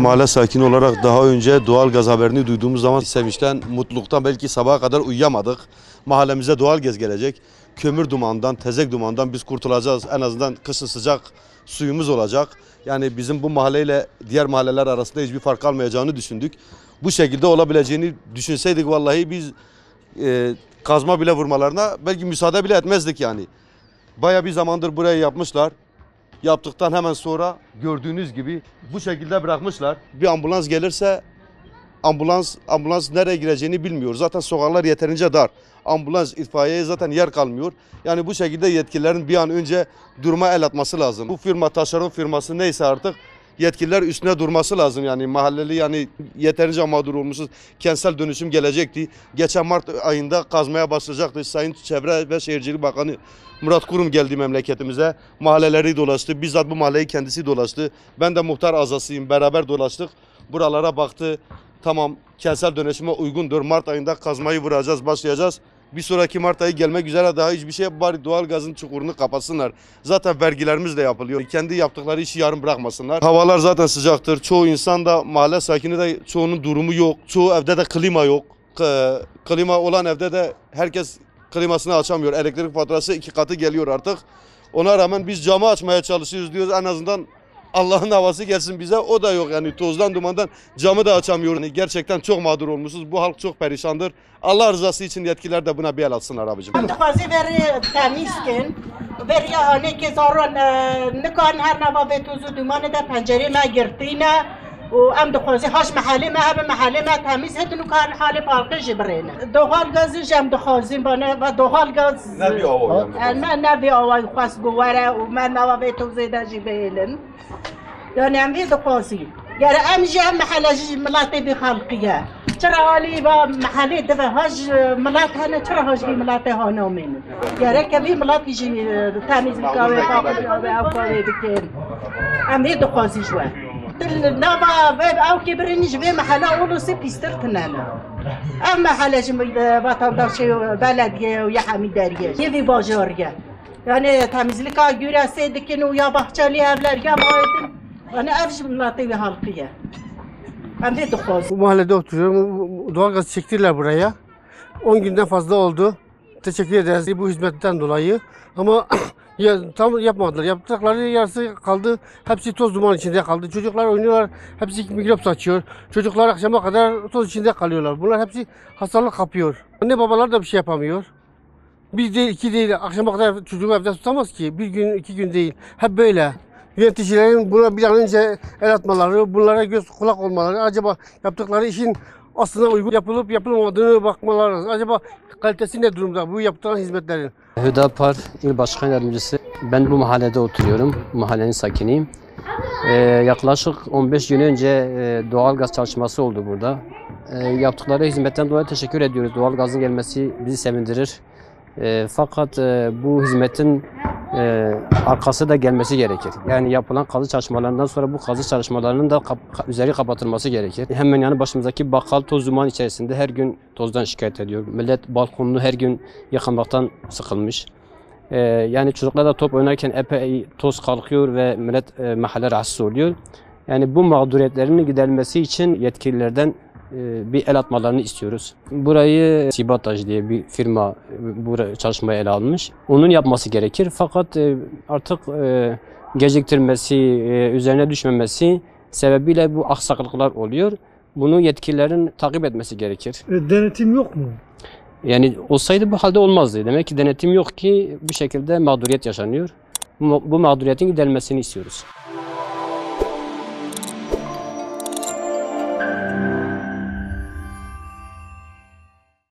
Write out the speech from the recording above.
mahalle sakini olarak daha önce doğal gaz haberini duyduğumuz zaman sevinçten, mutluluktan belki sabaha kadar uyuyamadık. Mahallemize doğal gaz gelecek. Kömür dumanından, tezek dumanından biz kurtulacağız. En azından kışın sıcak suyumuz olacak. Yani bizim bu mahalleyle diğer mahalleler arasında hiçbir fark kalmayacağını düşündük. Bu şekilde olabileceğini düşünseydik vallahi biz kazma bile vurmalarına belki müsaade bile etmezdik yani. Bayağı bir zamandır burayı yapmışlar. Yaptıktan hemen sonra gördüğünüz gibi bu şekilde bırakmışlar. Bir ambulans gelirse ambulans nereye gireceğini bilmiyor. Zaten sokaklar yeterince dar. Ambulans, itfaiyeye zaten yer kalmıyor. Yani bu şekilde yetkililerin bir an önce duruma el atması lazım. Bu firma, taşeron firması neyse artık yetkililer üstüne durması lazım. Yani mahalleli yani yeterince mağdur olmuşuz. Kentsel dönüşüm gelecekti. Geçen Mart ayında kazmaya başlayacaktı. Sayın Çevre ve Şehircilik Bakanı Murat Kurum geldi memleketimize. Mahalleleri dolaştı. Bizzat bu mahalleyi kendisi dolaştı. Ben de muhtar azasıyım. Beraber dolaştık. Buralara baktı. Tamam, kentsel dönüşüme uygundur. Mart ayında kazmayı vuracağız, başlayacağız. Bir sonraki Mart ayı gelmek üzere daha hiçbir şey, bari doğalgazın çukurunu kapatsınlar. Zaten vergilerimiz de yapılıyor. Kendi yaptıkları işi yarım bırakmasınlar. Havalar zaten sıcaktır. Çoğu insan da, mahalle sakini de çoğunun durumu yok. Çoğu evde de klima yok. Klima olan evde de herkes klimasını açamıyor. Elektrik faturası 2 katı geliyor artık. Ona rağmen biz camı açmaya çalışıyoruz diyoruz. En azından Allah'ın havası gelsin bize, o da yok yani tozdan dumandan camı da açamıyor. Yani gerçekten çok mağdur olmuşuz. Bu halk çok perişandır. Allah rızası için yetkililer de buna bir el atsınlar abicim. Dixwaze veri temiz kin. Veri hani ki zarun nikan her nava ve tozu dumanı da pencere me girtine. و ام دخوازی هاش محله ما هم محله ما تمیز هدنو کار حال پارکه جبرینه دوغال گازی جم دخوازیم بانه و دوغال گاز نه نبی آوای خواست گواره و من نوا به تو زیده جبیلن یعنی ام دخوازی یعنی ام جم محله ملاتی بی خلقیه چرا حالی با محله دو هاش ملات هنه چرا هاش بی ملاتی ها نامین یعنی که بی ملاتی جی تمیز بکاوه پاکه جاوه او کاوه بکن ام دخوازی جوه نابا او كبرنيش في محلا اولو سي بيسترتنا اما حلا vatandaşı belediye ya hamidariye evi bajarıya yani temizlik güreseydik ki ya bahçeli evler ya maydın yani ev milleti ve halkıya hem de dokuz. Bu mahallede oturuyorum. Doğalgaz çektiler buraya. 10 günden fazla oldu. Teşekkür ederiz bu hizmetten dolayı. Ama ya, tam yapmadılar. Yaptıkları yarısı kaldı. Hepsi toz duman içinde kaldı. Çocuklar oynuyorlar. Hepsi mikrop saçıyor. Çocuklar akşama kadar toz içinde kalıyorlar. Bunlar hepsi hastalık kapıyor. Anne babalar da bir şey yapamıyor. Bir değil, iki değil. Akşama kadar çocuğu evde tutamaz ki. Bir gün, 2 gün değil. Hep böyle. Yöneticilerin buna bir an önce el atmaları, bunlara göz kulak olmaları, acaba yaptıkları işin aslında uygun yapılıp yapılmadığını bakmaları lazım. Acaba kalitesi ne durumda bu yaptıkları hizmetlerin? Hüdapar İl Başkan Yardımcısı. Ben bu mahallede oturuyorum. Bu mahallenin sakiniyim. Yaklaşık 15 gün önce doğalgaz çalışması oldu burada. Yaptıkları hizmetten dolayı teşekkür ediyoruz. Doğalgazın gelmesi bizi sevindirir. Fakat bu hizmetin arkası da gelmesi gerekir. Yani yapılan kazı çalışmalarından sonra bu kazı çalışmalarının da üzeri kapatılması gerekir. Hemen yani başımızdaki bakkal toz duman içerisinde her gün tozdan şikayet ediyor. Millet balkonunu her gün yıkamaktan sıkılmış. Yani çocuklar da top oynarken epey toz kalkıyor ve millet mahalle rahatsız oluyor. Yani bu mağduriyetlerin giderilmesi için yetkililerden bir el atmalarını istiyoruz. Burayı Sibataj diye bir firma bu çalışmayı ele almış. Onun yapması gerekir. Fakat artık geciktirmesi, üzerine düşmemesi sebebiyle bu aksaklıklar oluyor. Bunu yetkililerin takip etmesi gerekir. Denetim yok mu? Yani olsaydı bu halde olmazdı. Demek ki denetim yok ki bu şekilde mağduriyet yaşanıyor. Bu mağduriyetin giderilmesini istiyoruz.